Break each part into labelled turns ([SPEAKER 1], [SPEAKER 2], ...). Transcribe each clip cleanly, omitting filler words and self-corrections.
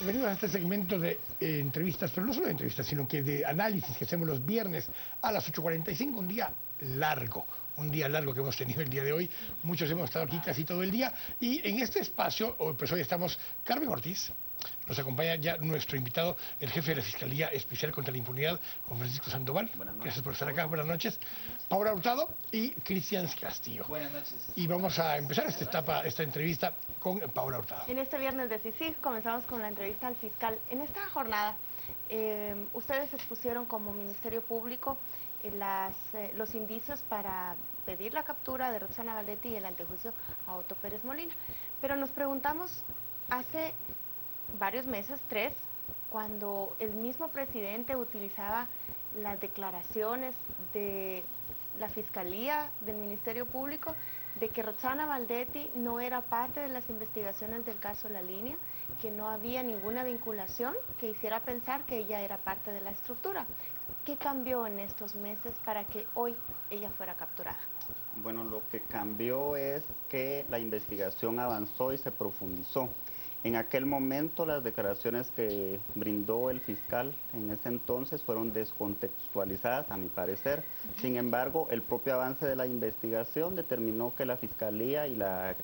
[SPEAKER 1] Bienvenidos a este segmento de entrevistas, pero no solo de entrevistas, sino que de análisis que hacemos los viernes a las 8:45, un día largo que hemos tenido el día de hoy. Muchos hemos estado aquí casi todo el día y en este espacio, pues hoy estamos Carmen Ortiz. Nos acompaña ya nuestro invitado, el jefe de la Fiscalía Especial contra la Impunidad, Juan Francisco Sandoval. Gracias por estar acá. Buenas noches. Paula Hurtado y Cristian Castillo.
[SPEAKER 2] Buenas noches.
[SPEAKER 1] Y vamos a empezar esta entrevista con Paula Hurtado.
[SPEAKER 3] En este viernes decisivo comenzamos con la entrevista al fiscal. En esta jornada, ustedes expusieron como Ministerio Público los indicios para pedir la captura de Roxana Valdetti y el antejuicio a Otto Pérez Molina. Pero nos preguntamos hace varios meses, 3, cuando el mismo presidente utilizaba las declaraciones de la Fiscalía del Ministerio Público de que Roxana Valdetti no era parte de las investigaciones del caso La Línea, que no había ninguna vinculación que hiciera pensar que ella era parte de la estructura. ¿Qué cambió en estos meses para que hoy ella fuera capturada?
[SPEAKER 2] Bueno, lo que cambió es que la investigación avanzó y se profundizó. En aquel momento las declaraciones que brindó el fiscal en ese entonces fueron descontextualizadas, a mi parecer. Sin embargo, el propio avance de la investigación determinó que la Fiscalía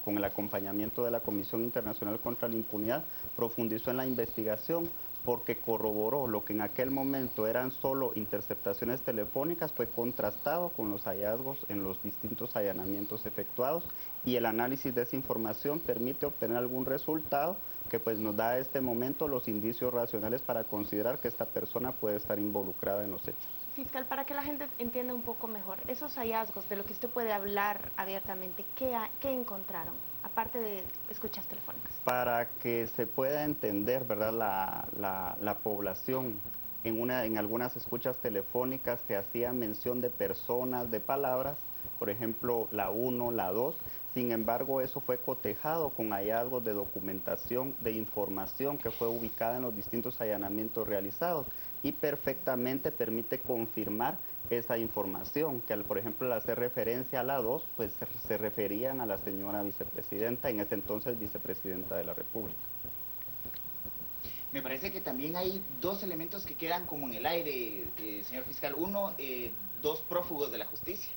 [SPEAKER 2] con el acompañamiento de la Comisión Internacional contra la Impunidad profundizó en la investigación, porque corroboró lo que en aquel momento eran solo interceptaciones telefónicas, fue contrastado con los hallazgos en los distintos allanamientos efectuados, y el análisis de esa información permite obtener algún resultado que pues nos da a este momento los indicios racionales para considerar que esta persona puede estar involucrada en los hechos.
[SPEAKER 3] Fiscal, para que la gente entienda un poco mejor, esos hallazgos de lo que usted puede hablar abiertamente, ¿qué encontraron? Aparte de escuchas telefónicas.
[SPEAKER 2] Para que se pueda entender, ¿verdad?, la población, en algunas escuchas telefónicas se hacía mención de personas, de palabras, por ejemplo, la 1, la 2, sin embargo, eso fue cotejado con hallazgos de documentación, de información que fue ubicada en los distintos allanamientos realizados y perfectamente permite confirmar esa información, que por ejemplo al hacer referencia a la 2, pues se referían a la señora vicepresidenta, en ese entonces vicepresidenta de la República.
[SPEAKER 4] Me parece que también hay dos elementos que quedan como en el aire, señor fiscal. Uno, dos prófugos de la justicia.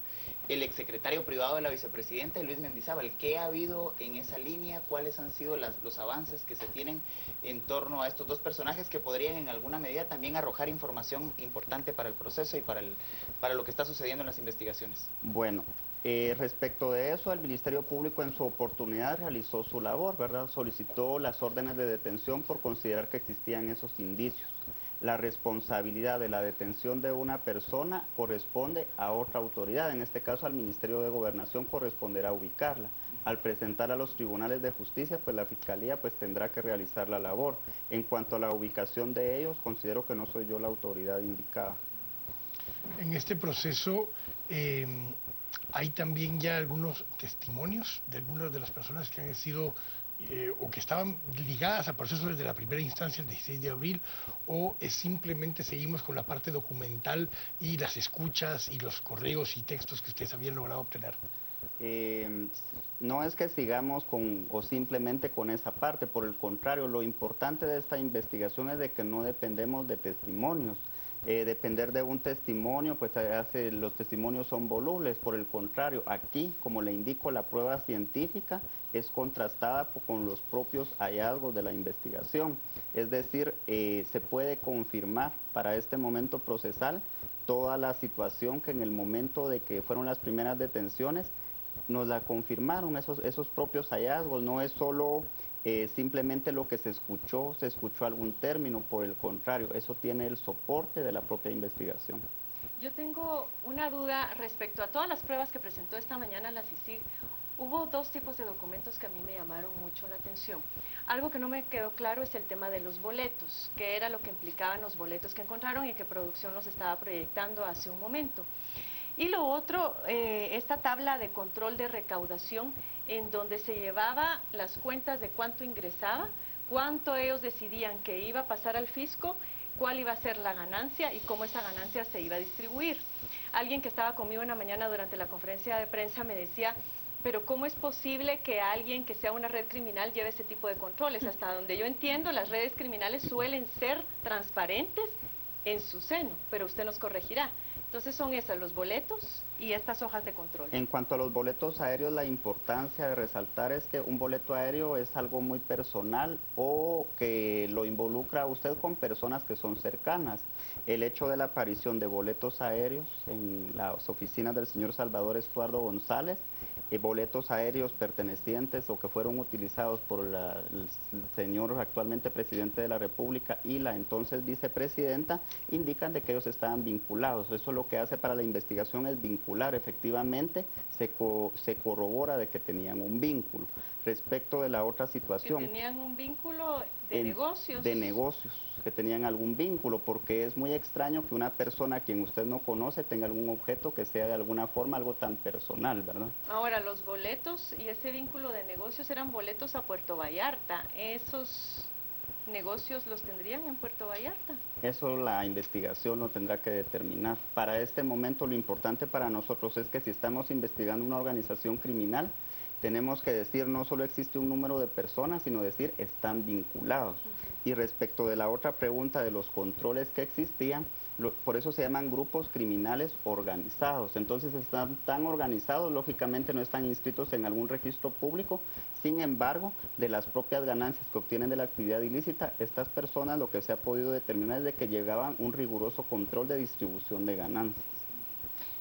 [SPEAKER 4] El exsecretario privado de la vicepresidenta, Luis Mendizábal. ¿Qué ha habido en esa línea? ¿Cuáles han sido los avances que se tienen en torno a estos dos personajes que podrían en alguna medida también arrojar información importante para el proceso y para lo que está sucediendo en las investigaciones?
[SPEAKER 2] Bueno, respecto de eso, el Ministerio Público en su oportunidad realizó su labor, ¿verdad? Solicitó las órdenes de detención por considerar que existían esos indicios. La responsabilidad de la detención de una persona corresponde a otra autoridad, en este caso al Ministerio de Gobernación corresponderá ubicarla. Al presentar a los tribunales de justicia, pues la Fiscalía pues tendrá que realizar la labor. En cuanto a la ubicación de ellos, considero que no soy yo la autoridad indicada.
[SPEAKER 1] En este proceso hay también ya algunos testimonios de algunas de las personas que han sido o que estaban ligadas a procesos desde la primera instancia, el 16 de abril, o simplemente seguimos con la parte documental y las escuchas y los correos y textos que ustedes habían logrado obtener.
[SPEAKER 2] No es que sigamos o simplemente con esa parte, por el contrario, lo importante de esta investigación es de que no dependemos de testimonios. Depender de un testimonio, pues los testimonios son volubles. Por el contrario, aquí, como le indico, la prueba científica es contrastada con los propios hallazgos de la investigación. Es decir, se puede confirmar para este momento procesal toda la situación que en el momento de que fueron las primeras detenciones nos la confirmaron esos propios hallazgos. No es solo simplemente lo que se escuchó algún término, por el contrario, eso tiene el soporte de la propia investigación.
[SPEAKER 5] Yo tengo una duda respecto a todas las pruebas que presentó esta mañana la CICIG. Hubo dos tipos de documentos que a mí me llamaron mucho la atención. Algo que no me quedó claro es el tema de los boletos, que era lo que implicaban los boletos que encontraron y que producción los estaba proyectando hace un momento. Y lo otro, esta tabla de control de recaudación en donde se llevaba las cuentas de cuánto ingresaba, cuánto ellos decidían que iba a pasar al fisco, cuál iba a ser la ganancia y cómo esa ganancia se iba a distribuir. Alguien que estaba conmigo en la mañana durante la conferencia de prensa me decía Pero ¿cómo es posible que alguien que sea una red criminal lleve ese tipo de controles? Hasta donde yo entiendo, las redes criminales suelen ser transparentes en su seno, pero usted nos corregirá. Entonces son esas, los boletos y estas hojas de control.
[SPEAKER 2] En cuanto a los boletos aéreos, la importancia de resaltar es que un boleto aéreo es algo muy personal o que lo involucra a usted con personas que son cercanas. El hecho de la aparición de boletos aéreos en las oficinas del señor Salvador Estuardo González, boletos aéreos pertenecientes o que fueron utilizados por el señor actualmente presidente de la República y la entonces vicepresidenta, indican de que ellos estaban vinculados. Eso lo que hace para la investigación es vincular, efectivamente, se corrobora de que tenían un vínculo. Respecto de la otra situación...
[SPEAKER 5] Que tenían un vínculo de negocios.
[SPEAKER 2] De negocios, que tenían algún vínculo, porque es muy extraño que una persona a quien usted no conoce tenga algún objeto que sea de alguna forma algo tan personal, ¿verdad?
[SPEAKER 5] Ahora, los boletos y ese vínculo de negocios eran boletos a Puerto Vallarta. ¿Esos negocios los tendrían en Puerto Vallarta?
[SPEAKER 2] Eso la investigación lo tendrá que determinar. Para este momento lo importante para nosotros es que si estamos investigando una organización criminal, tenemos que decir no solo existe un número de personas, sino decir están vinculados. Y respecto de la otra pregunta de los controles que existían, por eso se llaman grupos criminales organizados. Entonces están tan organizados, lógicamente no están inscritos en algún registro público. Sin embargo, de las propias ganancias que obtienen de la actividad ilícita, estas personas lo que se ha podido determinar es de que llevaban un riguroso control de distribución de ganancias.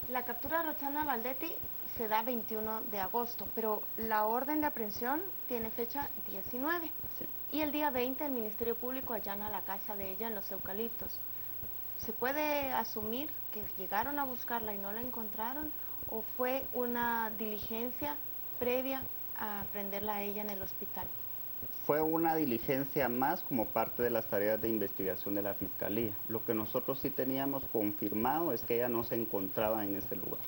[SPEAKER 3] La captura de Roxana Valdetti se da 21 de agosto, pero la orden de aprehensión tiene fecha 19.
[SPEAKER 2] Sí.
[SPEAKER 3] Y el día 20 el Ministerio Público allana la casa de ella en Los Eucaliptos. ¿Se puede asumir que llegaron a buscarla y no la encontraron o fue una diligencia previa a prenderla a ella en el hospital?
[SPEAKER 2] Fue una diligencia más como parte de las tareas de investigación de la Fiscalía. Lo que nosotros sí teníamos confirmado es que ella no se encontraba en ese lugar.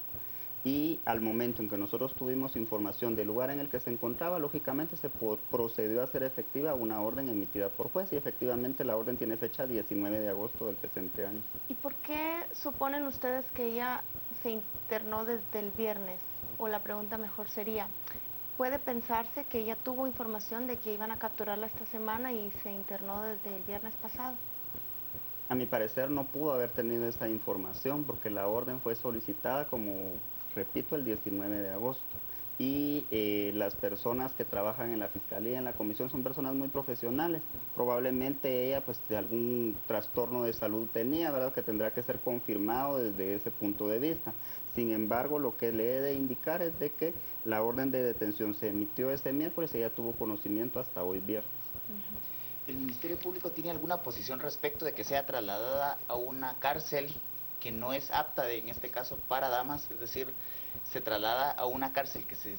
[SPEAKER 2] Y al momento en que nosotros tuvimos información del lugar en el que se encontraba, lógicamente se procedió a hacer efectiva una orden emitida por juez y efectivamente la orden tiene fecha 19 de agosto del presente año.
[SPEAKER 3] ¿Y por qué suponen ustedes que ella se internó desde el viernes? O la pregunta mejor sería, ¿puede pensarse que ella tuvo información de que iban a capturarla esta semana y se internó desde el viernes pasado?
[SPEAKER 2] A mi parecer no pudo haber tenido esa información porque la orden fue solicitada como, repito, el 19 de agosto. Y las personas que trabajan en la Fiscalía, en la Comisión, son personas muy profesionales. Probablemente ella pues de algún trastorno de salud tenía, ¿verdad?, que tendrá que ser confirmado desde ese punto de vista. Sin embargo, lo que le he de indicar es de que la orden de detención se emitió este miércoles y ella tuvo conocimiento hasta hoy viernes.
[SPEAKER 4] ¿El Ministerio Público tiene alguna posición respecto de que sea trasladada a una cárcel que no es apta, en este caso, para damas? Es decir, se traslada a una cárcel que se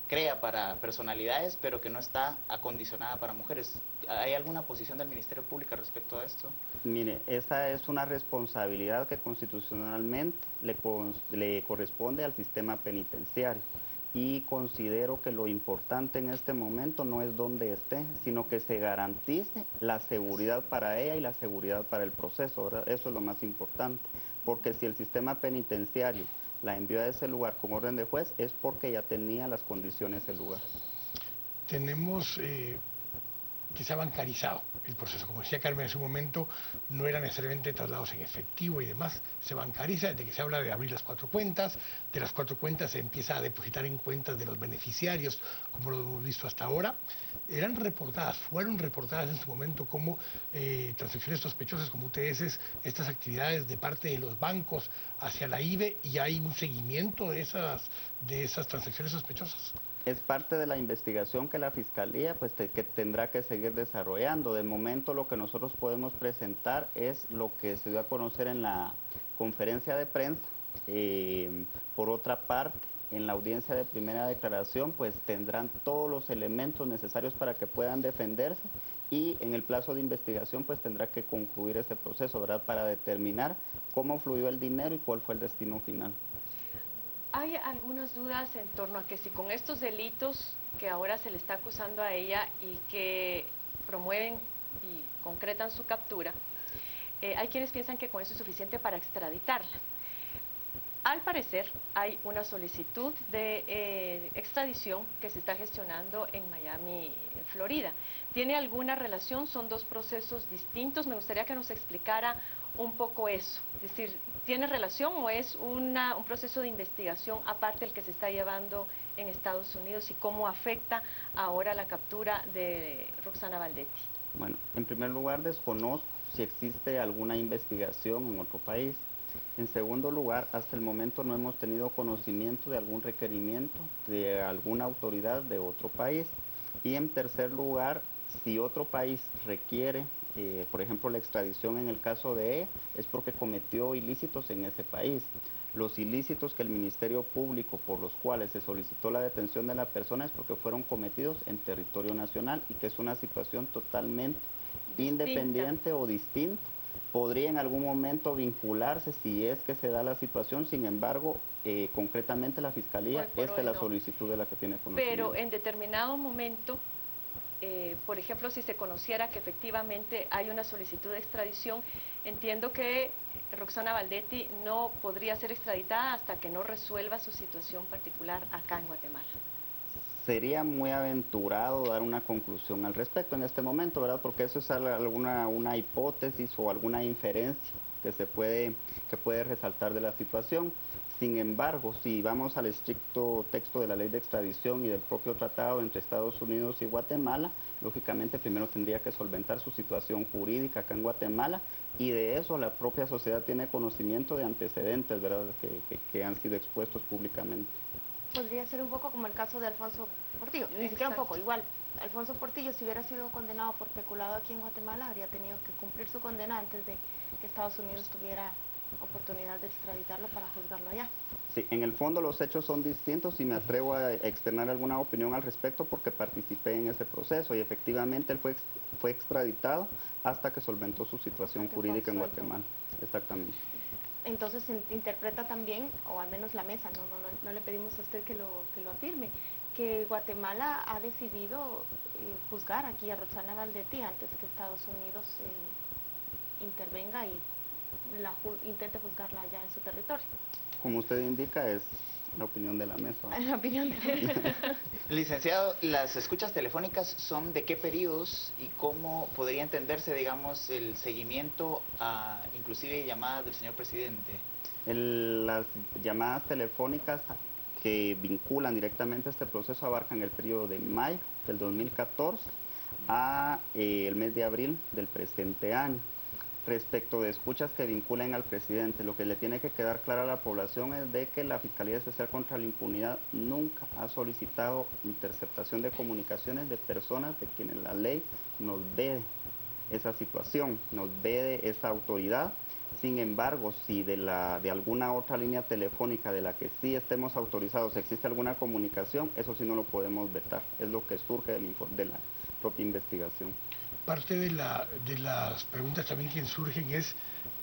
[SPEAKER 4] crea para personalidades, pero que no está acondicionada para mujeres. ¿Hay alguna posición del Ministerio Público respecto a esto?
[SPEAKER 2] Mire, esa es una responsabilidad que constitucionalmente le corresponde al sistema penitenciario. Y considero que lo importante en este momento no es dónde esté, sino que se garantice la seguridad para ella y la seguridad para el proceso, ¿verdad? Eso es lo más importante, porque si el sistema penitenciario la envió a ese lugar con orden de juez, es porque ya tenía las condiciones del lugar.
[SPEAKER 1] Tenemos que se ha bancarizado el proceso. Como decía Carmen en su momento, no eran necesariamente traslados en efectivo y demás. Se bancariza desde que se habla de abrir las 4 cuentas. De las 4 cuentas se empieza a depositar en cuentas de los beneficiarios, como lo hemos visto hasta ahora. Eran reportadas, fueron reportadas en su momento como transacciones sospechosas, como UTS, estas actividades de parte de los bancos hacia la IBE, y hay un seguimiento de esas transacciones sospechosas.
[SPEAKER 2] Es parte de la investigación que la Fiscalía que tendrá que seguir desarrollando. De momento lo que nosotros podemos presentar es lo que se dio a conocer en la conferencia de prensa. Por otra parte, en la audiencia de primera declaración, pues tendrán todos los elementos necesarios para que puedan defenderse y en el plazo de investigación pues tendrá que concluir ese proceso, ¿verdad?, para determinar cómo fluyó el dinero y cuál fue el destino final.
[SPEAKER 5] Hay algunas dudas en torno a que si con estos delitos que ahora se le está acusando a ella y que promueven y concretan su captura, hay quienes piensan que con eso es suficiente para extraditarla. Al parecer hay una solicitud de extradición que se está gestionando en Miami, Florida. ¿Tiene alguna relación? ¿Son dos procesos distintos? Me gustaría que nos explicara un poco eso. Es decir, ¿tiene relación o es un proceso de investigación aparte el que se está llevando en Estados Unidos y cómo afecta ahora la captura de Roxana Valdetti?
[SPEAKER 2] Bueno, en primer lugar, desconozco si existe alguna investigación en otro país. En segundo lugar, hasta el momento no hemos tenido conocimiento de algún requerimiento de alguna autoridad de otro país. Y en tercer lugar, si otro país requiere, por ejemplo, la extradición en el caso de ella, es porque cometió ilícitos en ese país. Los ilícitos que el Ministerio Público por los cuales se solicitó la detención de la persona es porque fueron cometidos en territorio nacional y que es una situación totalmente independiente o distinta. Podría en algún momento vincularse si es que se da la situación, sin embargo, concretamente la Fiscalía, esta es la solicitud de la que tiene conocimiento.
[SPEAKER 5] Pero en determinado momento, por ejemplo, si se conociera que efectivamente hay una solicitud de extradición, entiendo que Roxana Valdetti no podría ser extraditada hasta que no resuelva su situación particular acá en Guatemala.
[SPEAKER 2] Sería muy aventurado dar una conclusión al respecto en este momento, ¿verdad? Porque eso es una hipótesis o alguna inferencia que puede resaltar de la situación. Sin embargo, si vamos al estricto texto de la ley de extradición y del propio tratado entre Estados Unidos y Guatemala, lógicamente primero tendría que solventar su situación jurídica acá en Guatemala, y de eso la propia sociedad tiene conocimiento de antecedentes, ¿verdad? Que han sido expuestos públicamente.
[SPEAKER 3] Podría ser un poco como el caso de Alfonso Portillo, ni siquiera un poco, igual. Alfonso Portillo, si hubiera sido condenado por peculado aquí en Guatemala, habría tenido que cumplir su condena antes de que Estados Unidos tuviera oportunidad de extraditarlo para juzgarlo allá.
[SPEAKER 2] Sí, en el fondo los hechos son distintos y me atrevo a externar alguna opinión al respecto porque participé en ese proceso y efectivamente él fue extraditado hasta que solventó su situación jurídica en Guatemala. Exactamente.
[SPEAKER 3] Entonces interpreta también, o al menos la mesa, no le pedimos a usted que lo afirme, que Guatemala ha decidido juzgar aquí a Roxana Valdetti antes que Estados Unidos intervenga y intente juzgarla allá en su territorio.
[SPEAKER 2] Como usted indica, es la opinión de la mesa.
[SPEAKER 3] La opinión de la mesa.
[SPEAKER 4] Licenciado, ¿las escuchas telefónicas son de qué periodos y cómo podría entenderse, digamos, el seguimiento a inclusive llamadas del señor presidente?
[SPEAKER 2] Las llamadas telefónicas que vinculan directamente este proceso abarcan el periodo de mayo del 2014 a el mes de abril del presente año. Respecto de escuchas que vinculen al presidente, lo que le tiene que quedar claro a la población es de que la Fiscalía Especial contra la Impunidad nunca ha solicitado interceptación de comunicaciones de personas de quienes la ley nos vede esa situación, nos vede esa autoridad. Sin embargo, si de alguna otra línea telefónica de la que sí estemos autorizados existe alguna comunicación, eso sí no lo podemos vetar, es lo que surge de la propia investigación.
[SPEAKER 1] Parte de las preguntas también que surgen es,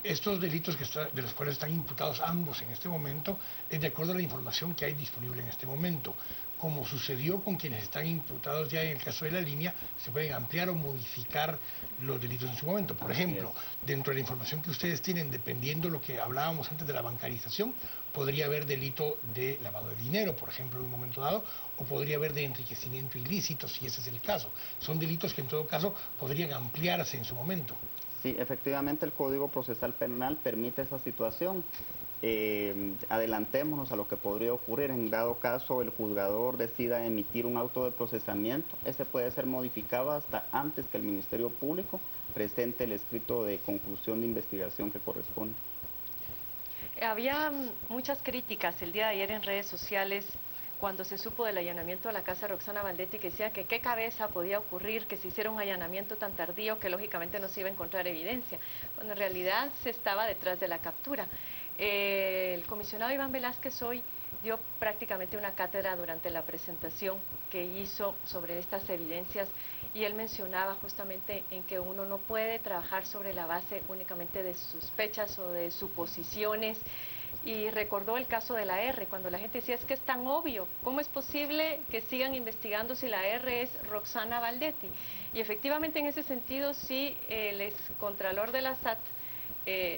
[SPEAKER 1] estos delitos de los cuales están imputados ambos en este momento, es de acuerdo a la información que hay disponible en este momento. Como sucedió con quienes están imputados ya en el caso de la línea, se pueden ampliar o modificar los delitos en su momento. Por ejemplo, dentro de la información que ustedes tienen, dependiendo de lo que hablábamos antes de la bancarización, podría haber delito de lavado de dinero, por ejemplo, en un momento dado, o podría haber de enriquecimiento ilícito, si ese es el caso. Son delitos que en todo caso podrían ampliarse en su momento.
[SPEAKER 2] Sí, efectivamente el Código Procesal Penal permite esa situación. Adelantémonos a lo que podría ocurrir en dado caso el juzgador decida emitir un auto de procesamiento. Ese puede ser modificado hasta antes que el Ministerio Público presente el escrito de conclusión de investigación que corresponde.
[SPEAKER 5] Había muchas críticas el día de ayer en redes sociales cuando se supo del allanamiento a la casa de Roxana Valdetti, que decía que qué cabeza podía ocurrir que se hiciera un allanamiento tan tardío que lógicamente no se iba a encontrar evidencia, cuando en realidad se estaba detrás de la captura. El comisionado Iván Velázquez hoy dio prácticamente una cátedra durante la presentación que hizo sobre estas evidencias y él mencionaba justamente en que uno no puede trabajar sobre la base únicamente de sospechas o de suposiciones, y recordó el caso de la R, cuando la gente decía es que es tan obvio, ¿cómo es posible que sigan investigando si la R es Roxana Valdetti? Y efectivamente en ese sentido sí, el excontralor de la SAT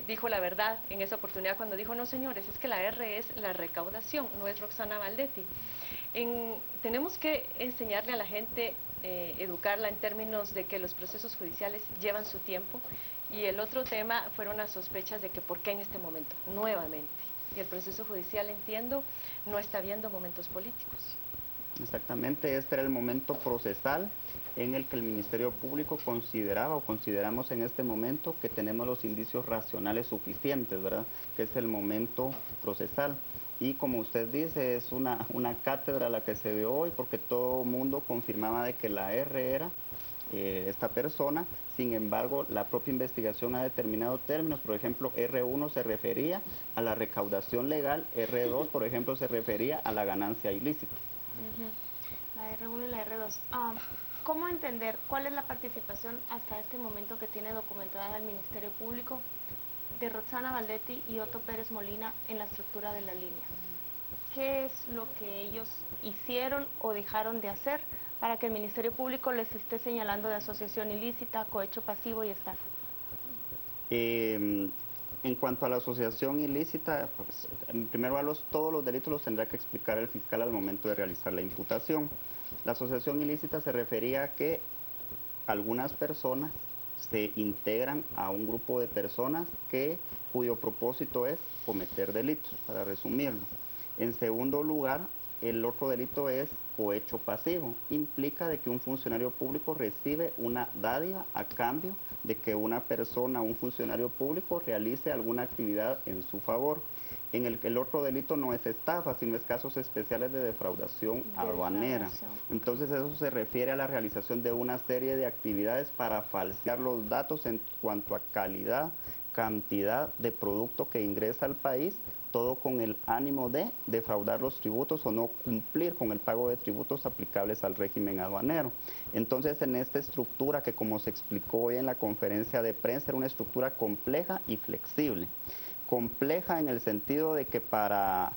[SPEAKER 5] dijo la verdad en esa oportunidad cuando dijo, no señores, es que la R es la recaudación, no es Roxana Valdetti. Tenemos que enseñarle a la gente, educarla en términos de que los procesos judiciales llevan su tiempo, y el otro tema fueron las sospechas de que por qué en este momento, nuevamente. Y el proceso judicial, entiendo, no está viendo momentos políticos.
[SPEAKER 2] Exactamente, este era el momento procesal en el que el Ministerio Público consideraba o consideramos en este momento que tenemos los indicios racionales suficientes, ¿verdad? Que es el momento procesal. Y como usted dice, es una cátedra la que se dio hoy, porque todo el mundo confirmaba de que la R era esta persona. Sin embargo, la propia investigación ha determinado términos. Por ejemplo, R1 se refería a la recaudación legal, R2, por ejemplo, se refería a la ganancia ilícita.
[SPEAKER 3] La R1 y la R2. ¿Cómo entender cuál es la participación hasta este momento que tiene documentada el Ministerio Público de Roxana Valdetti y Otto Pérez Molina en la estructura de la línea? ¿Qué es lo que ellos hicieron o dejaron de hacer para que el Ministerio Público les esté señalando de asociación ilícita, cohecho pasivo y estafa?
[SPEAKER 2] En cuanto a la asociación ilícita, pues, en primer lugar, todos los delitos los tendrá que explicar el fiscal al momento de realizar la imputación. La asociación ilícita se refería a que algunas personas se integran a un grupo de personas cuyo propósito es cometer delitos, para resumirlo. En segundo lugar, el otro delito es cohecho pasivo. Implica de que un funcionario público recibe una dádiva a cambio de que una persona, un funcionario público, realice alguna actividad en su favor. El otro delito no es estafa, sino es casos especiales de defraudación aduanera. Entonces eso se refiere a la realización de una serie de actividades para falsear los datos en cuanto a calidad, cantidad de producto que ingresa al país, todo con el ánimo de defraudar los tributos o no cumplir con el pago de tributos aplicables al régimen aduanero. Entonces, en esta estructura que, como se explicó hoy en la conferencia de prensa, era una estructura compleja y flexible. Compleja en el sentido de que para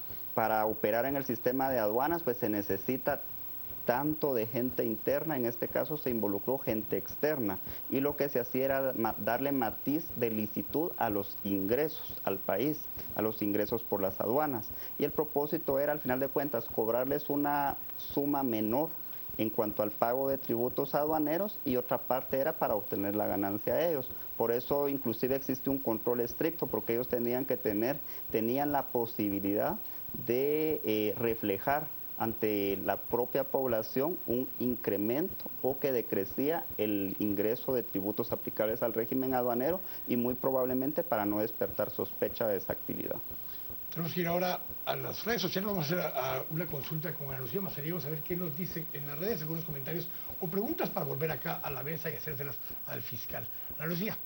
[SPEAKER 2] operar en el sistema de aduanas, pues se necesita tanto de gente interna, en este caso se involucró gente externa, y lo que se hacía era darle matiz de licitud a los ingresos al país, a los ingresos por las aduanas, y el propósito era, al final de cuentas, cobrarles una suma menor en cuanto al pago de tributos aduaneros, y otra parte era para obtener la ganancia a ellos. Por eso inclusive existe un control estricto, porque ellos tenían la posibilidad de reflejar ante la propia población un incremento o que decrecía el ingreso de tributos aplicables al régimen aduanero, y muy probablemente para no despertar sospecha de esa actividad.
[SPEAKER 1] Tenemos que ir ahora a las redes sociales, vamos a hacer una consulta con Ana Lucía Mazariegos a ver qué nos dicen en las redes, algunos comentarios o preguntas para volver acá a la mesa y hacérselas al fiscal. Ana Lucía.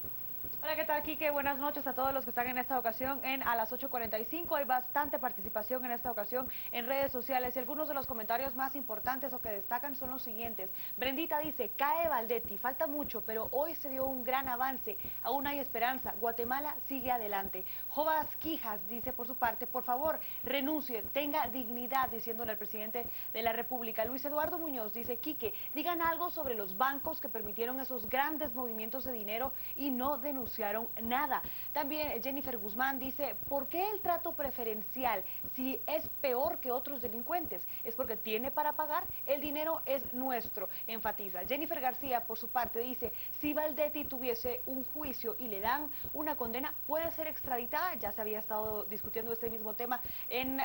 [SPEAKER 6] Hola, ¿qué tal, Quique? Buenas noches a todos los que están en esta ocasión a las 8:45. Hay bastante participación en esta ocasión en redes sociales, y algunos de los comentarios más importantes o que destacan son los siguientes. Brendita dice, cae Valdetti, falta mucho, pero hoy se dio un gran avance, aún hay esperanza, Guatemala sigue adelante. Jovas Quijas dice por su parte, por favor, renuncie, tenga dignidad, diciéndole al presidente de la República. Luis Eduardo Muñoz dice, Quique, digan algo sobre los bancos que permitieron esos grandes movimientos de dinero y no denunciaron nada. También Jennifer Guzmán dice, ¿por qué el trato preferencial si es peor que otros delincuentes? Es porque tiene para pagar, el dinero es nuestro, enfatiza. Jennifer García, por su parte, dice, si Valdetti tuviese un juicio y le dan una condena, puede ser extraditada. Ya se había estado discutiendo este mismo tema en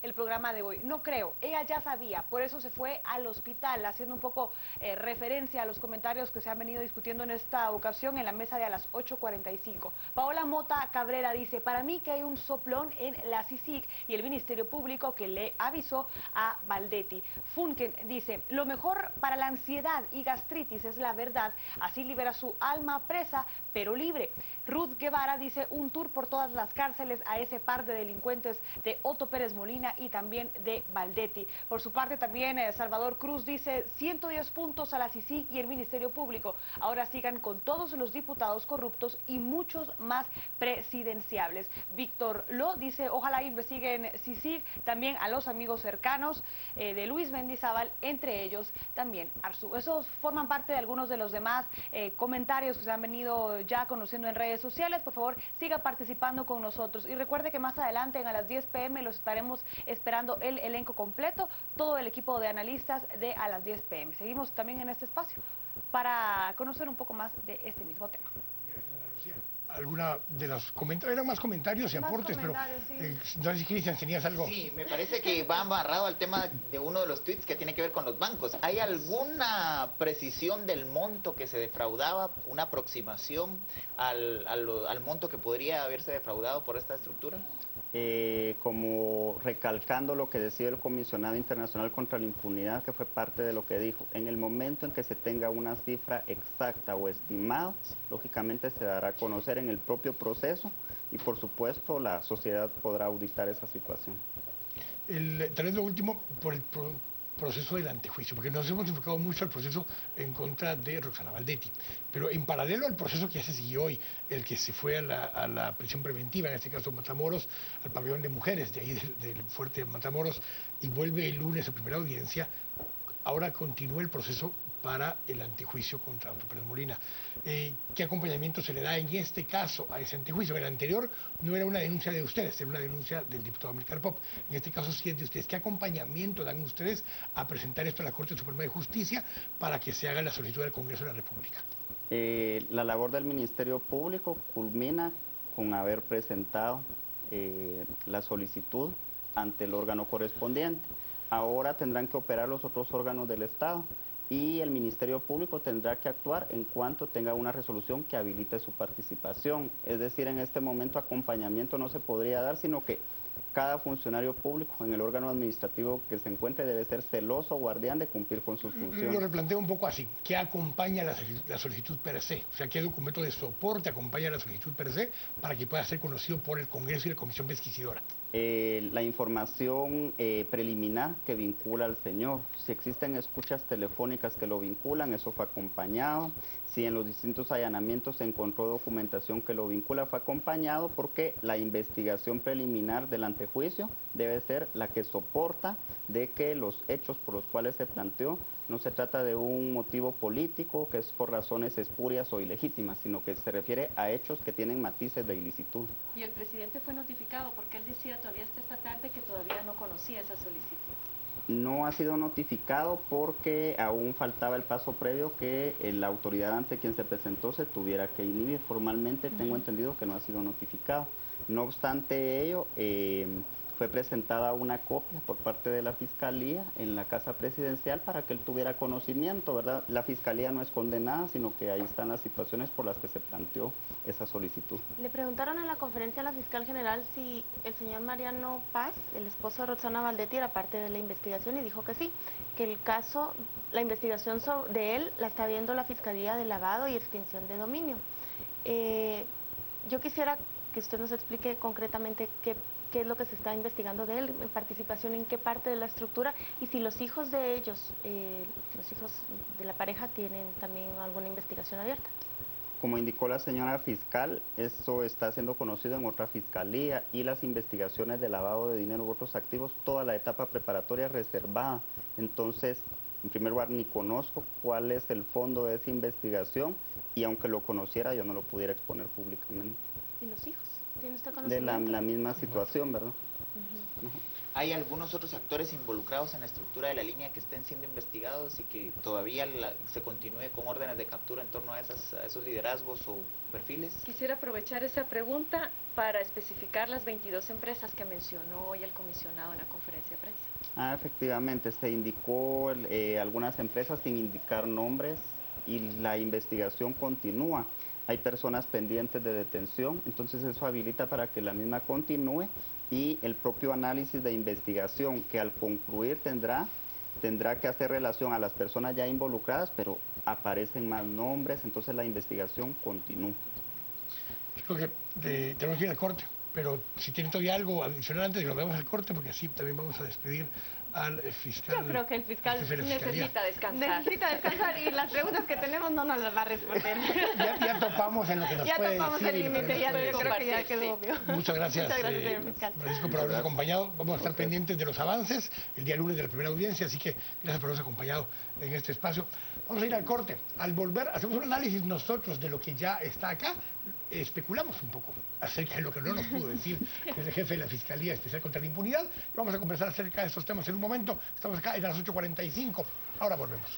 [SPEAKER 6] el programa de hoy. No creo, ella ya sabía, por eso se fue al hospital, haciendo un poco referencia a los comentarios que se han venido discutiendo en esta ocasión en la mesa de a las 8:45. Paola Mota Cabrera dice, para mí que hay un soplón en la CICIG y el Ministerio Público que le avisó a Valdetti. Funken dice, lo mejor para la ansiedad y gastritis es la verdad, así libera su alma presa, pero libre. Ruth Guevara dice, un tour por todas las cárceles a ese par de delincuentes de Otto Pérez Molina y también de Valdetti. Por su parte también Salvador Cruz dice, 110 puntos a la CICIG y el Ministerio Público. Ahora sigan con todos los diputados corruptos corruptos y muchos más presidenciables. Víctor Lo dice, ojalá investiguen CICIG, también a los amigos cercanos de Luis Mendizábal, entre ellos también Arzu. Esos forman parte de algunos de los demás comentarios que se han venido ya conociendo en redes sociales. Por favor, siga participando con nosotros y recuerde que más adelante a las 10 p.m. los estaremos esperando el elenco completo, todo el equipo de analistas de a las 10 p.m. Seguimos también en este espacio para conocer un poco más de este mismo tema.
[SPEAKER 1] Alguna de los comentarios, eran más comentarios y
[SPEAKER 3] Más
[SPEAKER 1] aportes, pero
[SPEAKER 3] comentarios,
[SPEAKER 1] no sé si Cristian tenías algo.
[SPEAKER 4] Sí, me parece que va amarrado al tema de uno de los tweets que tiene que ver con los bancos. ¿Hay alguna precisión del monto que se defraudaba, una aproximación al monto que podría haberse defraudado por esta estructura?
[SPEAKER 2] Como recalcando lo que decía el Comisionado Internacional contra la Impunidad, que fue parte de lo que dijo, en el momento en que se tenga una cifra exacta o estimada, lógicamente se dará a conocer en el propio proceso y por supuesto la sociedad podrá auditar esa situación.
[SPEAKER 1] Tal vez lo último, por el proceso del antejuicio, porque nos hemos enfocado mucho al proceso en contra de Roxana Valdetti, pero en paralelo al proceso que ya se siguió hoy, el que se fue a la prisión preventiva, en este caso Matamoros, al pabellón de mujeres de ahí del fuerte de Matamoros, y vuelve el lunes a primera audiencia, ahora continúa el proceso para el antejuicio contra Otto Pérez Molina. ¿Qué acompañamiento se le da en este caso a ese antejuicio? El anterior no era una denuncia de ustedes, era una denuncia del diputado Amílcar Pop. En este caso sí es de ustedes. ¿Qué acompañamiento dan ustedes a presentar esto a la Corte Suprema de Justicia para que se haga la solicitud del Congreso de la República?
[SPEAKER 2] La labor del Ministerio Público culmina con haber presentado la solicitud ante el órgano correspondiente. Ahora tendrán que operar los otros órganos del Estado y el Ministerio Público tendrá que actuar en cuanto tenga una resolución que habilite su participación. Es decir, en este momento acompañamiento no se podría dar, sino que cada funcionario público en el órgano administrativo que se encuentre debe ser celoso, guardián de cumplir con sus funciones.
[SPEAKER 1] Lo replanteo un poco así. ¿Qué acompaña la solicitud per se? O sea, ¿qué documento de soporte acompaña la solicitud per se para que pueda ser conocido por el Congreso y la Comisión Pesquisidora?
[SPEAKER 2] La información preliminar que vincula al señor. Si existen escuchas telefónicas que lo vinculan, eso fue acompañado. Si en los distintos allanamientos se encontró documentación que lo vincula, fue acompañado porque la investigación preliminar del antejuicio debe ser la que soporta de que los hechos por los cuales se planteó no se trata de un motivo político que es por razones espurias o ilegítimas, sino que se refiere a hechos que tienen matices de ilicitud.
[SPEAKER 5] Y el presidente fue notificado porque él decía todavía hasta esta tarde que todavía no conocía esa solicitud.
[SPEAKER 2] No ha sido notificado porque aún faltaba el paso previo que la autoridad ante quien se presentó se tuviera que inhibir. Formalmente tengo entendido que no ha sido notificado. No obstante ello, fue presentada una copia por parte de la Fiscalía en la Casa Presidencial para que él tuviera conocimiento, ¿verdad? La Fiscalía no esconde nada, sino que ahí están las situaciones por las que se planteó esa solicitud.
[SPEAKER 3] Le preguntaron en la conferencia a la fiscal general si el señor Mariano Paz, el esposo de Roxana Valdetti, era parte de la investigación y dijo que sí, que el caso, la investigación de él la está viendo la Fiscalía de Lavado y Extinción de Dominio. Yo quisiera que usted nos explique concretamente qué es lo que se está investigando de él, participación en qué parte de la estructura y si los hijos de ellos, los hijos de la pareja, tienen también alguna investigación abierta.
[SPEAKER 2] Como indicó la señora fiscal, eso está siendo conocido en otra fiscalía y las investigaciones de lavado de dinero u otros activos, toda la etapa preparatoria es reservada. Entonces, en primer lugar, ni conozco cuál es el fondo de esa investigación y aunque lo conociera, yo no lo pudiera exponer públicamente.
[SPEAKER 3] ¿Y los hijos? ¿Tiene usted
[SPEAKER 2] De
[SPEAKER 3] conocimiento?
[SPEAKER 2] la misma situación, ¿verdad?
[SPEAKER 4] ¿Hay algunos otros actores involucrados en la estructura de la línea que estén siendo investigados y que todavía se continúe con órdenes de captura en torno a esos liderazgos o perfiles?
[SPEAKER 5] Quisiera aprovechar esa pregunta para especificar las 22 empresas que mencionó hoy el comisionado en la conferencia de prensa.
[SPEAKER 2] Efectivamente, se indicó algunas empresas sin indicar nombres y la investigación continúa. Hay personas pendientes de detención, entonces eso habilita para que la misma continúe y el propio análisis de investigación que al concluir tendrá que hacer relación a las personas ya involucradas, pero aparecen más nombres, entonces la investigación continúa.
[SPEAKER 1] Yo creo que tenemos que ir al corte, pero si tienen todavía algo adicional antes de que nos veamos al corte, porque así también vamos a despedir al fiscal.
[SPEAKER 5] Yo creo que el fiscal
[SPEAKER 1] al jefe de la Fiscalía.
[SPEAKER 5] necesita descansar.
[SPEAKER 3] Necesita descansar y las preguntas que tenemos no nos las va a responder.
[SPEAKER 1] Ya topamos en lo que nos
[SPEAKER 3] Ya
[SPEAKER 1] puede
[SPEAKER 3] topamos
[SPEAKER 1] decir.
[SPEAKER 3] el
[SPEAKER 1] y lo que
[SPEAKER 3] límite,
[SPEAKER 1] nos
[SPEAKER 3] ya
[SPEAKER 1] puede
[SPEAKER 3] creo
[SPEAKER 1] decir.
[SPEAKER 3] que ya quedó obvio.
[SPEAKER 1] Muchas gracias,
[SPEAKER 3] señor fiscal.
[SPEAKER 1] Francisco, por habernos acompañado. Vamos a estar pendientes de los avances el día lunes de la primera audiencia, así que gracias por habernos acompañado en este espacio. Vamos a ir al corte. Al volver, hacemos un análisis nosotros de lo que ya está acá. Especulamos un poco acerca de lo que no nos pudo decir el jefe de la Fiscalía Especial contra la Impunidad. Vamos a conversar acerca de estos temas en un momento. Estamos acá en las 8:45. Ahora volvemos.